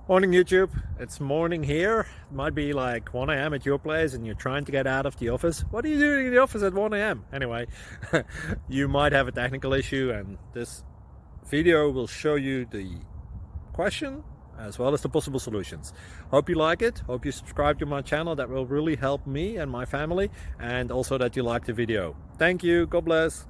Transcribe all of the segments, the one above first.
Morning YouTube, it's morning here. It might be like 1 a.m. at your place and you're trying to get out of the office. What are you doing in the office at 1 a.m.? Anyway, you might have a technical issue and this video will show you the question as well as the possible solutions. Hope you like it, hope you subscribe to my channel. That will really help me and my family, and also that you like the video. Thank you, God bless.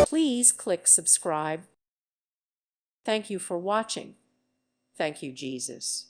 Please click subscribe. Thank you for watching. Thank you, Jesus.